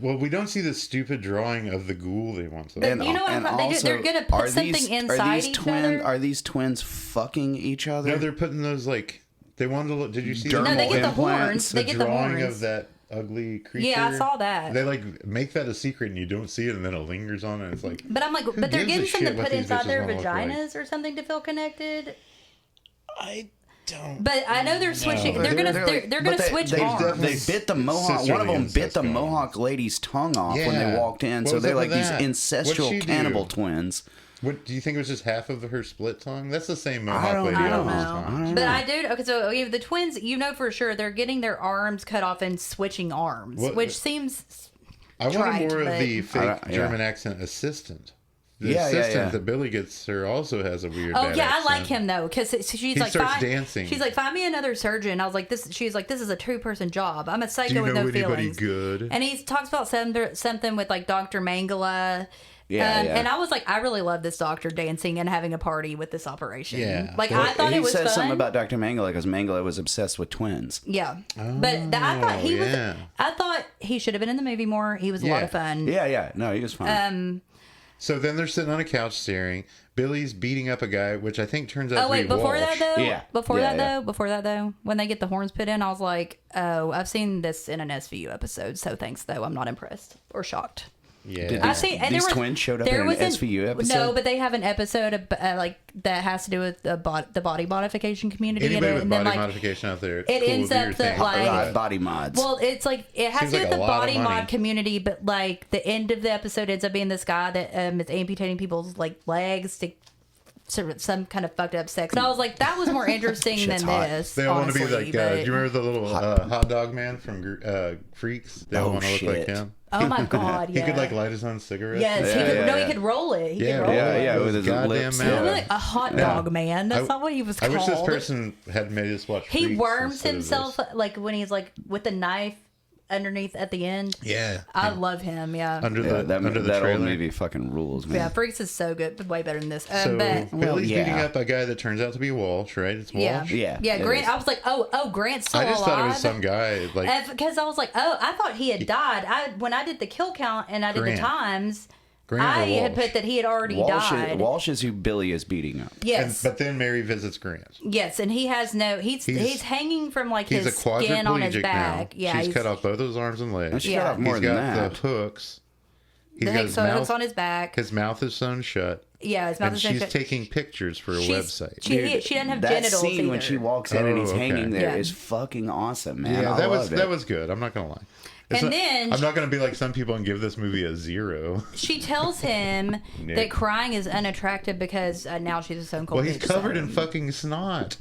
Well, we don't see the stupid drawing of the ghoul they want to. You know what? They're going to put something inside each other. Are these twins fucking each other? No, they're putting those like they wanted to look. Did you see? No, they get the horns. They get the horns. Drawing of that ugly creature. Yeah, I saw that. They like make that a secret, and you don't see it, and then it lingers on, and it's like. But I'm like, but they're getting something to put inside their vaginas or something to feel connected. But I know they're switching. They're gonna switch arms. They bit the mohawk. One of them bit the mohawk lady's tongue off when they walked in. So they're like these ancestral cannibal twins. What do you think it was? Just half of her split tongue? That's the same mohawk lady. I don't all know. the time. But I do. Okay, so the twins, you know for sure, they're getting their arms cut off and switching arms, which seems. I wanted more of the fake German accent assistant. The assistant that Billy gets her also has a weird. Oh yeah, accent. I like him though because she's like, starts dancing. She's like, find me another surgeon. I was like, this. She's like, this is a 2-person job. I'm a psycho with no feelings. Good? And he talks about something with like Dr. Mangala. And I was like, I really love this doctor dancing and having a party with this operation. Yeah, like I thought it was fun. He says something about Dr. Mangala because Mangala was obsessed with twins. Yeah, but I thought he was. I thought he should have been in the movie more. He was a lot of fun. Yeah. No, he was fun. So then they're sitting on a couch staring. Billy's beating up a guy, which I think turns out to be before Walsh. that though? Before that though, when they get the horns put in, I was like, oh, I've seen this in an SVU episode, so thanks though. I'm not impressed or shocked. Yeah, these twins showed up in an SVU episode. No, but they have an episode of, like that has to do with the body modification community. Anybody with body modification out there, it ends up that like body mods. Well, it's like it has to do with the body mod community, but like the end of the episode ends up being this guy that is amputating people's like legs to sort of some kind of fucked up sex. And I was like, that was more interesting than this. They all want to be like, do you remember the little hot dog man from Freaks? They all want to look like him. Oh my god! He could like light his own cigarette. Yes, he could. No, he could roll it. He could roll it. With his lips. Like a hot dog man. That's not what he was called. I wish this person had made us watch. He worms himself like when he's like with the knife underneath at the end. Yeah, I love him. Yeah, under the old movie fucking rules, man. Yeah, Freaks is so good, but way better than this. So Billy's beating up a guy that turns out to be Walsh, right? It's Walsh. Yeah. Grant. I was like, oh, Grant's still alive. I just thought it was some guy, like because I was like, oh, I thought he had died. When I did the kill count and I did the times. I had put that he had already died. Walsh is who Billy is beating up. Yes. But then Mary visits Grant. Yes, and he has no... He's hanging from like his skin on his back. Now. Yeah, she's cut off both his arms and legs. She cut off more than that. He's got the hooks. He's got his hooks on his back. His mouth is sewn shut. Yeah, his mouth is sewn shut. And she's taking pictures for a website. She doesn't have genitals That scene either. when she walks in and he's hanging there is fucking awesome, man. Yeah, that was good. I'm not going to lie. Then I'm not going to be like some people and give this movie a 0. She tells him that crying is unattractive because now she's a stone cold. Well, he's covered in fucking snot.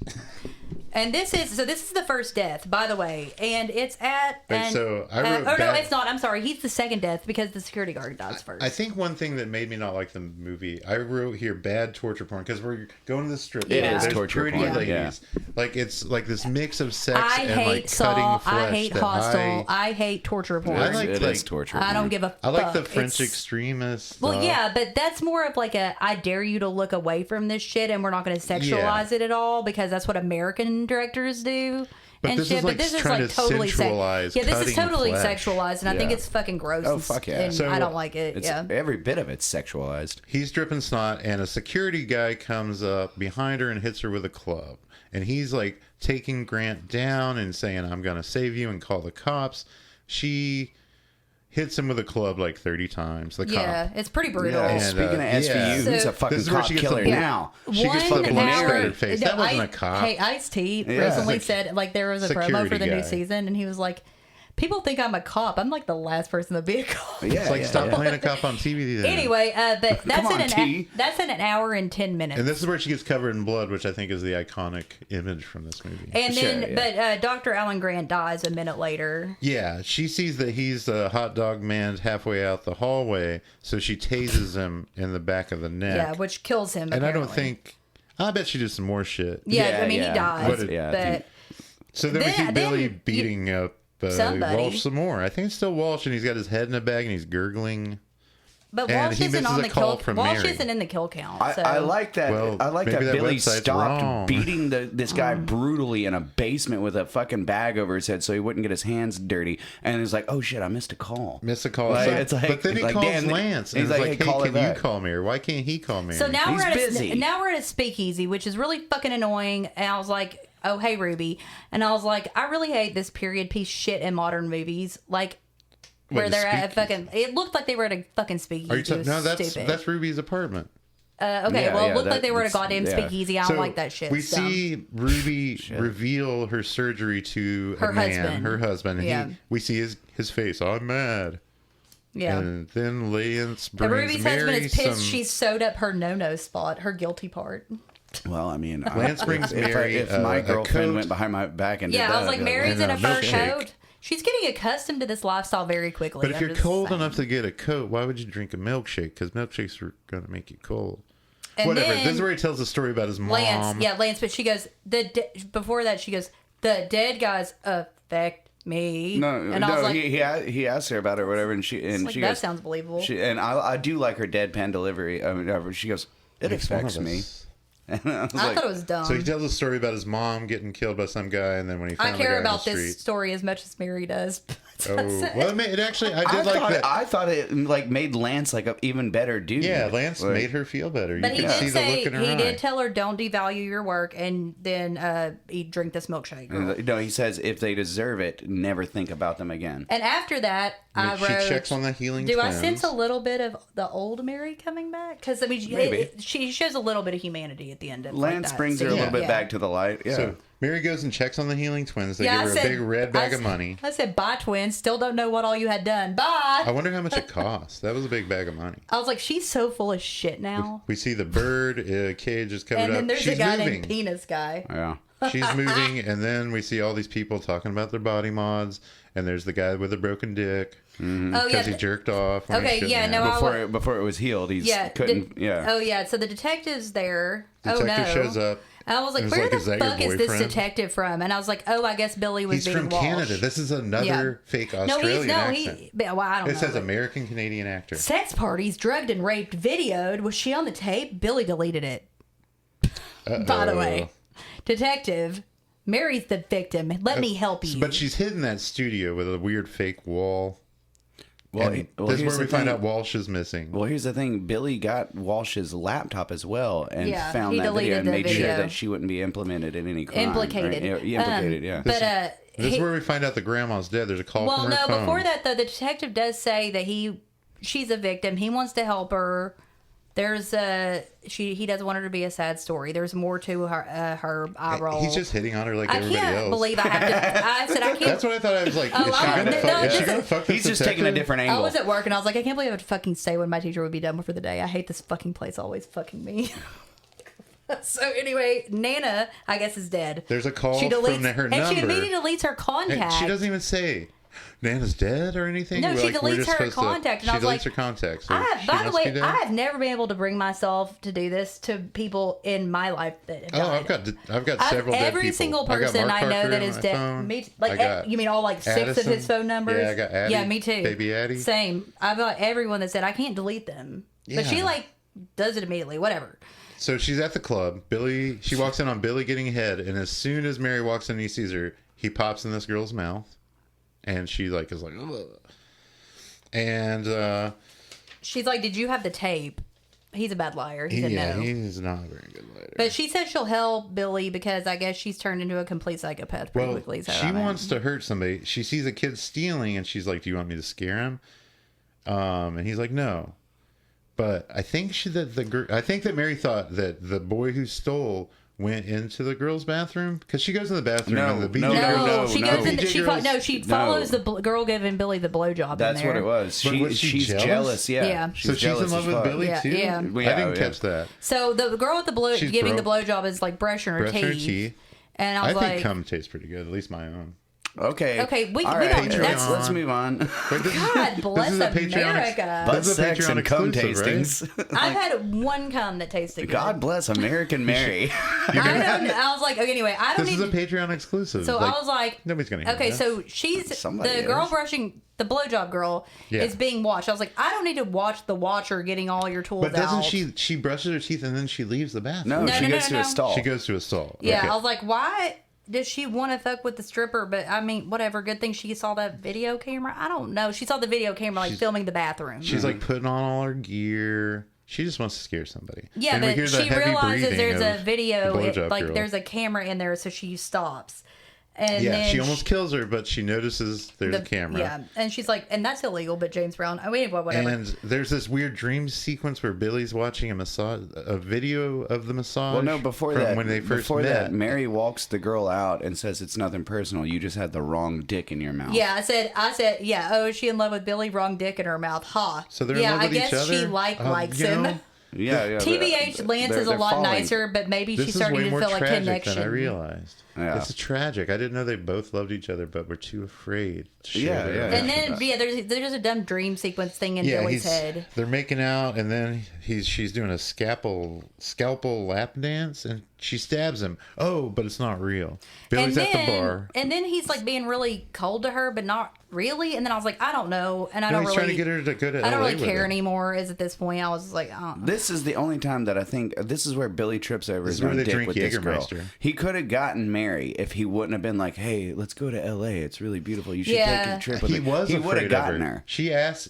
And this is the first death, by the way, and it's at. So I wrote. No, it's not. I'm sorry. He's the second death because the security guard dies first. I think one thing that made me not like the movie, I wrote here bad torture porn because we're going to the strip. It is torture porn. Ladies. Yeah. Like it's like this mix of sex and like Saw, cutting flesh. I hate Hostel. I hate torture porn. It is torture porn. I don't give a fuck. I like the French extremists. Well, yeah, but that's more of like I dare you to look away from this shit, and we're not going to sexualize it at all because that's what American directors do. But this is like trying to sensualize. This is totally flesh. sexualized, and I think it's fucking gross. Oh fuck yeah! And I don't like it. Every bit of it's sexualized. He's dripping snot, and a security guy comes up behind her and hits her with a club. And he's like taking Grant down and saying, "I'm gonna save you," and call the cops. She hits him with a club like 30 times. It's pretty brutal. Yeah, speaking of SVU, who's a fucking cop killer now? She gets fucking married in her face. That wasn't a cop. Hey, Ice-T recently said like there was a promo for the new season, and he was like, people think I'm a cop. I'm like the last person to be a cop. It's like stop playing a cop on TV. Anyway, but that's in an hour and 10 minutes. And this is where she gets covered in blood, which I think is the iconic image from this movie. And then, but Dr. Alan Grant dies a minute later. Yeah, she sees that he's a hot dog man halfway out the hallway, so she tases him in the back of the neck. Yeah, which kills him. And apparently. I bet she did some more shit. Yeah, I mean, he dies. So then we see Billy beating up Walsh some more. I think it's still Walsh, and he's got his head in a bag and he's gurgling. But Walsh isn't on the kill. Walsh isn't in the kill count. So. I like that. I like that Billy stopped beating this guy brutally in a basement with a fucking bag over his head so he wouldn't get his hands dirty. And he's like, "Oh shit, I missed a call." But then he calls Lance, and he's like, "Hey, can you call me? Or why can't he call me?" So now we're at a speakeasy, which is really fucking annoying. And I was like, "Oh, hey, Ruby," and I was like, "I really hate this period piece shit in modern movies." Like. Where they're at a fucking... It looked like they were at a fucking speakeasy. No, that's Ruby's apartment. Okay, Yeah, well, yeah, it looked like they were at a that's- goddamn yeah. speakeasy. I don't like that shit. We so. see Ruby reveal her surgery to Her a man, husband. her husband, and Yeah. we see his face. I'm mad. Yeah. And then Lance And brings Ruby's Mary husband is pissed some. she sewed up her no-no spot, her guilty part. Well, I mean, Lance brings Mary if my a girlfriend coat. went behind my back and did Yeah, that, I was like, I'd be Mary's in a and fur milkshake. coat. She's getting accustomed to this lifestyle very quickly. But if I'm you're just cold saying. enough to get a coat, why would you drink a milkshake? Because milkshakes are going to make you cold. And Whatever. then This is where he tells the story about his mom. Lance, but she goes, before that, she goes, the dead guys affect me. No, and I was like, he asked her about it or whatever, and she like, she that goes, sounds believable. and I do like her deadpan delivery. I mean, she goes, it Makes fun affects of me. us. And I was I like, thought it was dumb. So he tells a story about his mom getting killed by some guy, and then when he I found the care guy about on the this street. story as much as Mary does. Oh, well, it actually, I did like that. I thought it like made Lance like a even better dude. Yeah, Lance Like, made her feel better. But You he can see did the say, look in her he eye. did tell her, don't devalue your work, and then he'd drink this milkshake. girl. No, he says if they deserve it, never think about them again. And after that, I She wrote, checks on the healing do I twins. sense a little bit of the old Mary coming back? Because, I mean, Maybe. she shows a little bit of humanity at the end of Lance that brings her a scene. little bit Yeah. back to the light. Yeah. So Mary goes and checks on the healing twins. They Yeah, give her a big red bag of money. I said, bye, twins. Still don't know what all you had done. Bye. I wonder how much it cost. That was a big bag of money. I was like, she's so full of shit now. We see the bird cage is covered And then up. there's She's a guy moving. named Penis Guy. yeah. She's moving, and then we see all these people talking about their body mods. And there's the guy with a broken dick Oh, because yeah. he jerked off. when he Okay, shouldn't yeah, have. no, Before it was healed, he Yeah. couldn't. Yeah. Oh, yeah. So the detective's there. Detective oh, no. shows up. And I was like, and where is the that your fuck is this boyfriend? detective from? And I was like, oh, I guess Billy was He's being from Walsh. Canada. This is another fake Australian accent. Well, I don't know. It says American Canadian actor. Sex parties, drugged and raped, videoed. Was she on the tape? Billy deleted it. By the way, detective, Mary's the victim. Let me help you. But she's hidden that studio with a weird fake wall. Well, And well, this is here's where we the find thing. out Walsh is missing. Well, here's the thing. Billy got Walsh's laptop as well and Yeah, found he that video deleted and the made sure video. that she wouldn't be implemented in any crime. Implicated. Right? Yeah, implicated, yeah. But This is where we find out the grandma's dead. There's a call well, from her no. phone. Before that, though, the detective does say that she's a victim. He wants to help her. There's he doesn't want her to be a sad story. There's more to her eye roll. He's just hitting on her like I everybody can't else. believe I have to. I said I can't. That's what I thought. I was like, Oh, is she I- gonna no, fuck? Is she this gonna is- fuck this He's just taking a detective? different I angle. was at work and I was like, I can't believe I have to fucking say when my teacher would be done for the day. I hate this fucking place always fucking me. So anyway, Nana, I guess, is dead. There's a call She from deletes, her and number. she immediately deletes her contact. And she doesn't even say Nana's dead or anything. No, she we're deletes just her supposed to- contact, and she I was deletes like, her contact. So by she the must way, be dead. I have never been able to bring myself to do this to people in my life that have died. I've got several dead every people. single I got person Mark I know Parker that on is my dead. phone. Me, I like got you mean all like six Addison. of his phone numbers? Yeah, I got Addie. Yeah, me too. Baby Addie. Same. I've got everyone that said I can't delete them, but she Yeah. like does it immediately. Whatever. So she's at the club. She walks in on Billy getting head, and as soon as Mary walks in and he sees her, he pops in this girl's mouth, and she is like, ugh. And She's like, "Did you have the tape?" He's a bad liar. He said no. he's not a very good lighter. But she says she'll help Billy because I guess she's turned into a complete psychopath pretty Well, quickly. So she wants to hurt somebody. She sees a kid stealing, and she's like, "Do you want me to scare him?" And he's like, "No." But I think I think that Mary thought that the boy who stole went into the girl's bathroom because she goes in the bathroom and the BJ No, she goes in. BJ She girls- follows the girl giving Billy the blowjob. That's in there. what it was. But was she She's jealous? jealous. Yeah. Yeah. So she's in jealous love as with fuck. Billy Yeah, too. yeah. I Yeah, didn't yeah. catch that. So the girl with the She's giving the broke. blowjob is like brushing her Brushing her teeth. teeth. And I I was think like, cum tastes pretty good, at least my own. Okay. Okay, we All don't- right, that's- let's move on. But this God bless this is a Patreon America. Butt This is a sex Patreon and cum exclusive, right? tastings. I've had one cum that tasted good. God bless American Mary. I was like, okay, anyway, I don't This is a need. Patreon exclusive. So I was like, nobody's gonna hear okay, that. so she's Somebody the girl is. brushing the blowjob girl Yeah. is being watched. I was like, I don't need to watch the watcher getting all your tools But doesn't out. she brushes her teeth and then she leaves the bathroom? No, she goes to no. a stall. She goes to a stall. Yeah, Okay. I was like, why does she want to fuck with the stripper? But I mean, whatever. Good thing she saw that video camera. I don't know. She saw the video camera like filming the bathroom. She's like putting on all her gear. She just wants to scare somebody. Yeah, And we but hear the she heavy realizes breathing there's a of video, the blowjob like girl. there's a camera in there, so she stops. And Yeah, then she almost kills her, but she notices there's a camera. Yeah, and she's like, and that's illegal, but James Brown, I mean, whatever. And there's this weird dream sequence where Billy's watching a video of the massage. Well, no, before that, when they first before met. that, Mary walks the girl out and says it's nothing personal. You just had the wrong dick in your mouth. Yeah, I said, yeah. Oh, is she in love with Billy? Wrong dick in her mouth. Ha. So they're in love with each other? She likes you him. know, Yeah. TBH, Lance is a they're lot falling. nicer, but maybe this she's is starting way to more feel a tragic connection. than I realized. Yeah. It's tragic. I didn't know they both loved each other, but were too afraid to share their Yeah. And then, affections. there's a dumb dream sequence thing in Billy's head. They're making out, and then she's doing a scalpel lap dance, and she stabs him. Oh, but it's not real. Billy's at the bar. And then he's like being really cold to her, but not really. And then I was like, I don't know, and I No, don't he's really trying to get her to go to I don't LA really with care him. anymore. Is at this point, I was just like, I don't know. This is the only time that I think this is where Billy trips over This his is where own they dick drink with this girl. Jägermeister. He could have gotten Mary if he wouldn't have been like, "Hey, let's go to L.A. It's really beautiful. You should Yeah. take a trip with He me." was He would afraid have of gotten her. her. She asked,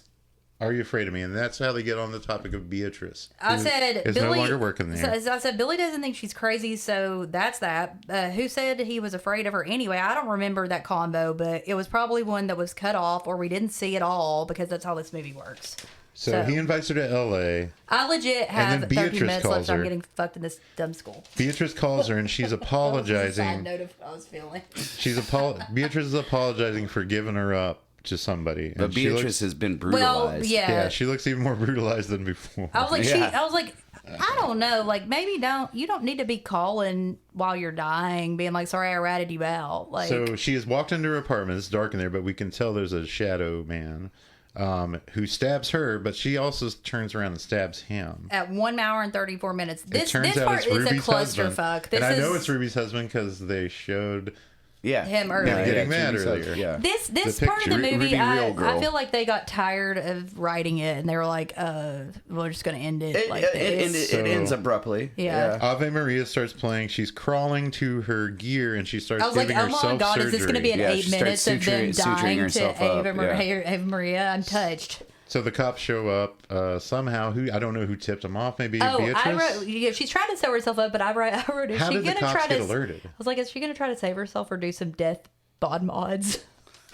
"Are you afraid of me?" And that's how they get on the topic of Beatrice. I said is Billy no longer working there. So I said Billy doesn't think she's crazy, so that's that. Who said he was afraid of her anyway? I don't remember that combo, but it was probably one that was cut off or we didn't see at all because that's how this movie works. So he invites her to L.A. I legit have then 30 Beatrice minutes left. calls So I'm her. getting fucked in this dumb school. Beatrice calls her, and she's That was a sad apologizing. note of what I was feeling. Beatrice is apologizing for giving her up to somebody. But And she Beatrice looks, has been Well, brutalized. yeah. she looks even more brutalized than before. I was like, Yeah. I was like, I don't know. Like, maybe you don't need to be calling while you're dying, being like, sorry, I ratted you out. Like, So she has walked into her apartment. It's dark in there, but we can tell there's a shadow man who stabs her, but she also turns around and stabs him. at 1 hour and 34 minutes. It This turns out part it's is a Ruby's husband. clusterfuck. This And I is know it's Ruby's husband because they showed Yeah. him earlier. getting mad Ruby's earlier. husband, Yeah. This The part of the picture. movie, Ruby Real I Girl. feel like they got tired of writing it, and they were like, we're just gonna end it, like this. It ends abruptly. Yeah. Ave Maria starts playing. She's crawling to her gear, and she starts I was like, giving oh herself my god, is this gonna be an Yeah, 8 she starts minutes of them suturing dying to herself up, Ava Maria? I'm touched. So the cops show up somehow. Who I don't know who tipped them off. Maybe Oh, Beatrice. I wrote. Yeah, she's trying to sew herself up, but I wrote. Is How she did the gonna cops try get to? alerted? I was like, is she gonna try to save herself or do some death bod mods?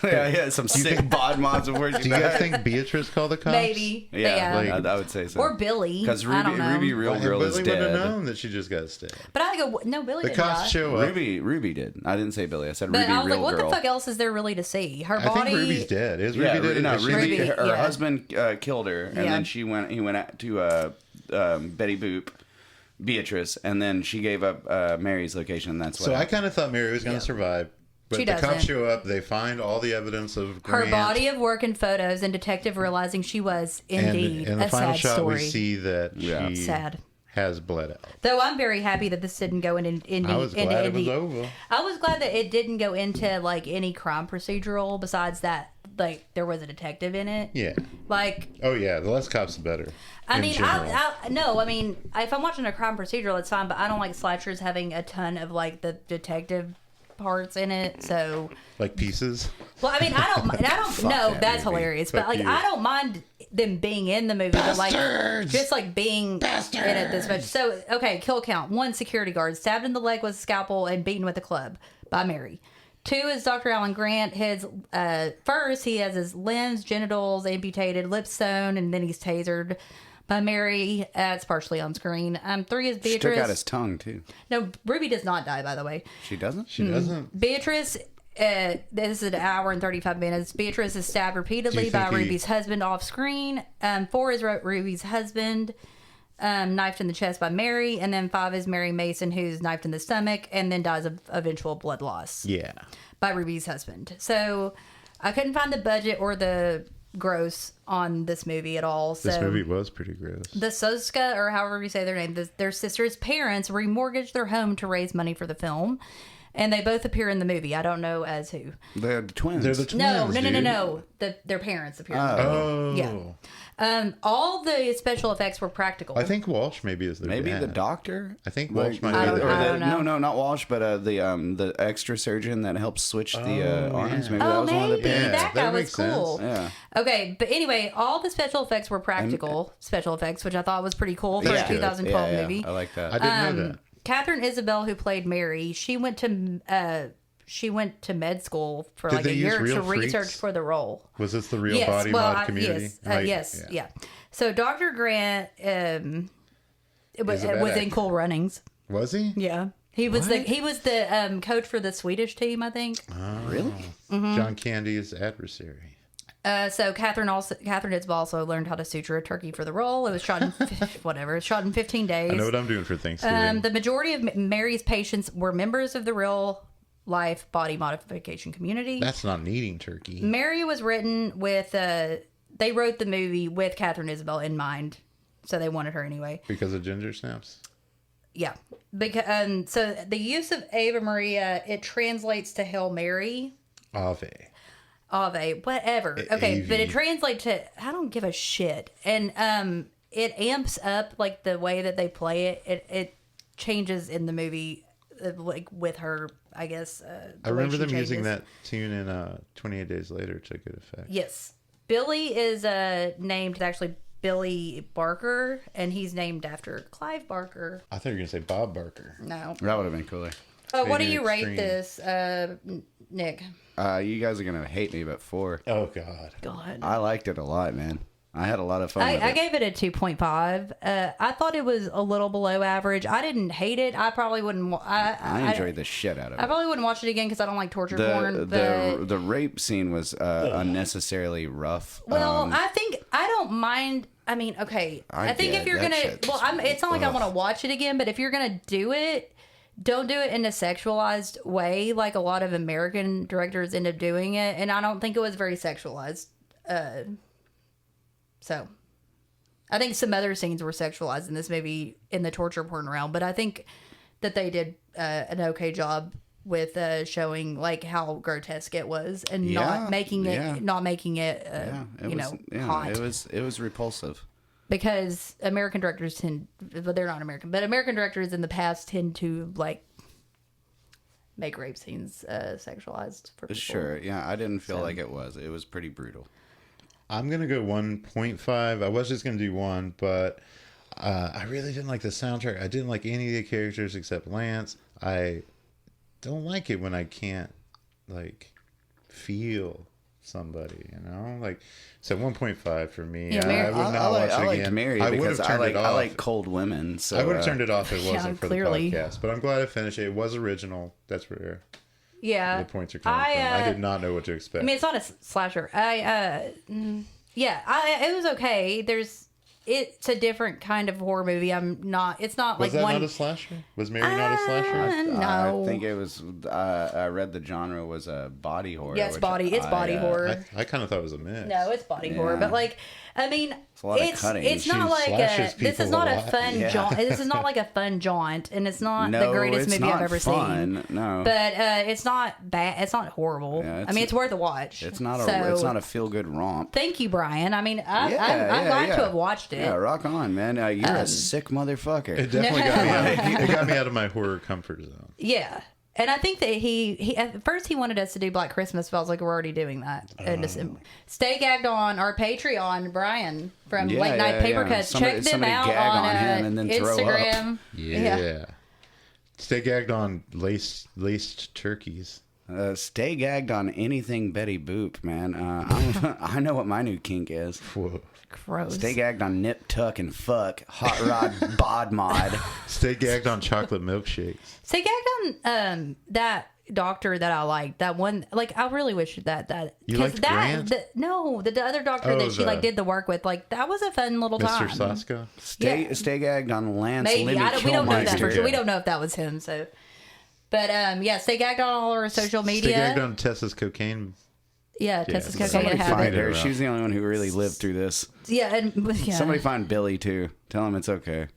Yeah, some sick bod mods before Do you guys think Beatrice called the cops? Maybe. Yeah, Like- I would say so. Or Billy. Because I don't know. Ruby Real Well, Girl is Billy would have dead. known that she just got stabbed. But I go, no, Billy The didn't cops die. show up. Ruby did. I didn't say Billy. I said But Ruby I was Real like, what Girl. the fuck else is there really to see? Her I body. think Ruby's dead. Is Yeah, Ruby dead? no, Is she- Ruby, Ruby, her yeah. husband killed her, and Yeah. then he went out to Betty Boop, Beatrice, and then she gave up Mary's location. And that's what. So I happened. kind of thought Mary was going to survive. But She the cops doesn't. show up. They find all the evidence of Her Grant. body of work and photos, and detective realizing she was indeed and the a final sad shot story. we see that Yeah. she Sad. has bled out. Though I'm very happy that this didn't go into I was glad it was over. I was glad that it didn't go into like any crime procedural besides that like there was a detective in it. Yeah. Like Oh yeah, the less cops the better. I in mean, general. I mean, if I'm watching a crime procedural, it's fine. But I don't like slashers having a ton of like the detective parts in it. So, like pieces. well, I mean, I don't. No, that that's movie. hilarious. But Fuck like, you. I don't mind them being in the movie, but like Bastards! just like being in it this much. So, okay, kill count: 1, security guard stabbed in the leg with a scalpel and beaten with a club by Mary. 2 is Dr. Alan Grant. His first, he has his limbs, genitals amputated, lips sewn, and then he's tasered by Mary. It's partially on screen. 3 is She Beatrice. took out his tongue too. No, Ruby does not die, by the way. She doesn't. She doesn't. Beatrice. This is an hour and 35 minutes. Beatrice is stabbed repeatedly by think he- Ruby's husband off screen. 4 is Ruby's husband, knifed in the chest by Mary. And then 5 is Mary Mason, who's knifed in the stomach and then dies of eventual blood loss Yeah. by Ruby's husband. So I couldn't find the budget or the gross on this movie at all. So This movie was pretty gross. the Soska, or however you say their name, their sister's parents remortgaged their home to raise money for the film. And they both appear in the movie. I don't know as who. They're the twins. They're the twins. No. Their parents appear in the movie. Oh. Yeah. All the special effects were practical. I think Walsh maybe is their Maybe dad. the doctor. I think Walsh might I be don't- their I dad. don't know. No, not Walsh, but the extra surgeon that helps switch the arms. yeah. Maybe that Oh, was one of the maybe. Yeah, That guy that was makes sense. cool. Yeah. Okay, but anyway, all the special effects were practical special effects, which I thought was pretty cool for Yeah. a 2012 Yeah, movie. I like that. I didn't know that. Catherine Isabel, who played Mary, she went to she went to med school for Did like they a use year to real research freaks? for the role. Was this the real body mod community? Yes, Right, yes, yeah. So Dr. Grant was Is a bad in actor. Cool Runnings. Was he? Yeah, he was the coach for the Swedish team, I think. Really? John Candy's adversary. So Catherine Itzba also learned how to suture a turkey for the role. It was shot in shot in 15 days. I know what I'm doing for Thanksgiving. The majority of Mary's patients were members of the real life body modification community. That's not eating turkey. Mary was written with they wrote the movie with Catherine Isabel in mind, so they wanted her anyway. Because of ginger snaps? Yeah, because so the use of Ave Maria, it translates to Hail Mary. Ave. Whatever. Okay, AV. but it translates to I don't give a shit, and it amps up like the way that they play it. It changes in the movie, like with her. I guess. I remember them using that tune in 28 Days Later to good effect. Yes, Billy is named actually Billy Barker, and he's named after Clive Barker. I thought you were going to say Bob Barker. No. That would have been cooler. What do Maybe you rate extreme. this, Nick? You guys are gonna hate me, but 4. Oh, God. God. I liked it a lot, man. I had a lot of fun with I it. gave it a 2.5. I thought it was a little below average. I didn't hate it. I probably wouldn't. I enjoyed the shit out of I it. probably wouldn't watch it again because I don't like torture porn. But The rape scene was unnecessarily rough. well, I think I don't mind. I mean, okay. I think if get you're that gonna, shit. it's not like I want to watch it again. But if you're gonna do it, don't do it in a sexualized way, like a lot of American directors end up doing it. And I don't think it was very sexualized. So, I think some other scenes were sexualized in this movie in the torture porn realm. But I think that they did an okay job with showing like how grotesque it was and not making it hot. It was repulsive. Because American directors tend, but they're not American, but American directors in the past tend to like make rape scenes sexualized for people. Sure, yeah, I didn't feel like it was. It was pretty brutal. I'm going to go 1.5. I was just going to do 1, but I really didn't like the soundtrack. I didn't like any of the characters except Lance. I don't like it when I can't, like, feel somebody, you know? Like, so 1.5 for me. Yeah, I would not watch it I liked again. Mary I would because have I turned it off. like cold women. So I would have turned it off if it wasn't for clearly. the podcast. But I'm glad I finished it. It was original. That's where Yeah. the points are coming from. I did not know what to expect. I mean, it's not a slasher. It was okay. It's a different kind of horror movie. It's not was like that one. not a slasher? Was Mary not a slasher? No. I think it was. I read the genre was a body horror. Yeah, it's which body horror. I kind of thought it was a mix. No, it's body horror, but like, I mean, a lot of it's cutting. it's not She like slashes this is people not a a lot. fun Yeah. jaunt. This is not like a fun jaunt, and it's not the greatest it's movie not I've ever fun, seen. No, But it's not bad. It's not horrible. Yeah, I mean, it's worth a watch. it's not So, a feel good romp. Thank you, Brian. I mean, I'm Yeah, glad yeah. to have watched it. Yeah, rock on, man. You're a sick motherfucker. It definitely got me out of my horror comfort zone. Yeah. And I think that he at first he wanted us to do Black Christmas, but I was like, we're already doing that. And just stay gagged on our Patreon, Brian from Yeah, Late Night yeah, Paper yeah. Cuts. Somebody- Check them somebody out gag on on him and then throw up. Instagram. Yeah. Stay gagged on laced turkeys. Stay gagged on anything Betty Boop, man. I know what my new kink is. Whoa. Gross. Stay gagged on nip, tuck, and fuck. Hot rod bod mod. Stay gagged on chocolate milkshakes. Stay gagged on that doctor that I liked. That one, like, I really wish that You 'cause liked Grant? the other doctor that she like did the work with, like, that was a fun little time. Mr. Sasko? Stay gagged on Lance. Maybe Lemmy we don't know that for Kilmister. sure. We don't know if that was him. So, but stay gagged on all our social media. Stay gagged on Tessa's cocaine. Yeah, Tessa's cocaine Somebody habit. find her. Right. She was the only one who really lived through this. Yeah, and yeah. Somebody find Billy too. Tell him it's okay.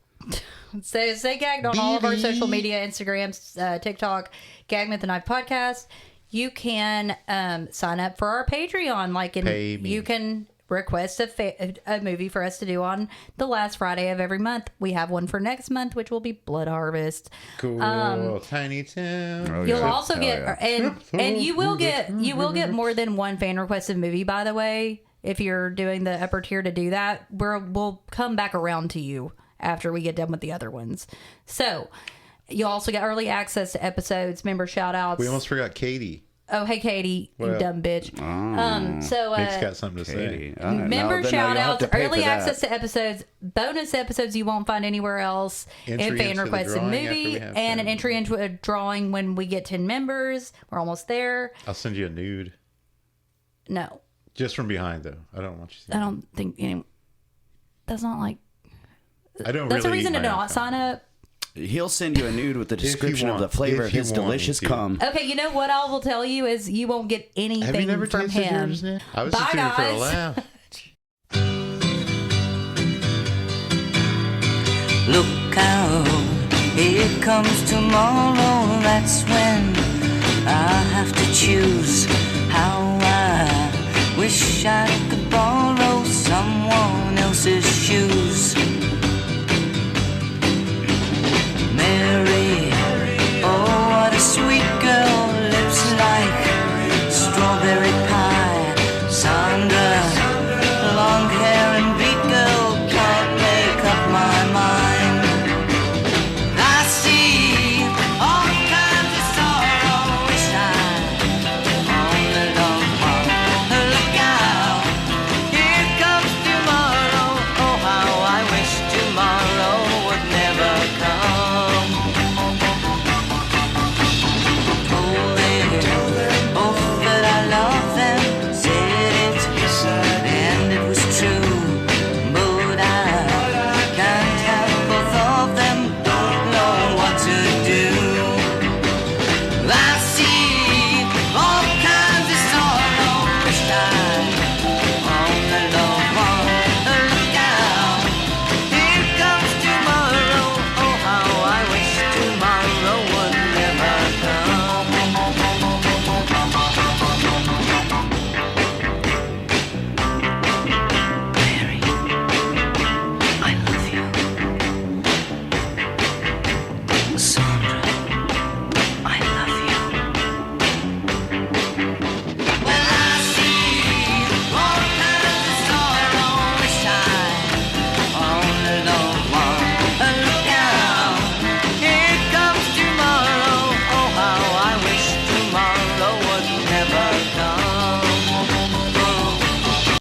So stay gagged on all of our social media, Instagram, TikTok, Gag Myth and Knife Podcast. You can sign up for our Patreon. Pay me. You can request a movie for us to do on the last Friday of every month. We have one for next month, which will be Blood Harvest. Cool. Tiny Town. Oh, You'll yeah. also Hell get yeah. and you will get more than one fan requested movie, by the way. If you're doing the upper tier to do that, we'll come back around to you after we get done with the other ones. So You also get early access to episodes, member shout outs. We almost forgot Katie. Oh, hey, Katie, you Well, dumb bitch. Nick's got something to Katie. say. Member then shout you'll have outs, to pay early for that. access to episodes, bonus episodes you won't find anywhere else, Entry and fan into the requested drawing after movie, we have and an 10. entry into a drawing when we get 10 members. We're almost there. I'll send you a nude. No, Just from behind, though. I don't want you to see I don't think that's not like. I don't That's really a reason eat to my own not sign up. He'll send you a nude with the If you description of want. the flavor If of you his want me delicious to. cum. Okay, you know what I will tell you is you won't get anything Have you never from tasted him. yours, Nick? I was Bye, just doing it for a guys. laugh. Look out, here comes tomorrow. That's when I have to choose how I wish I could borrow someone else's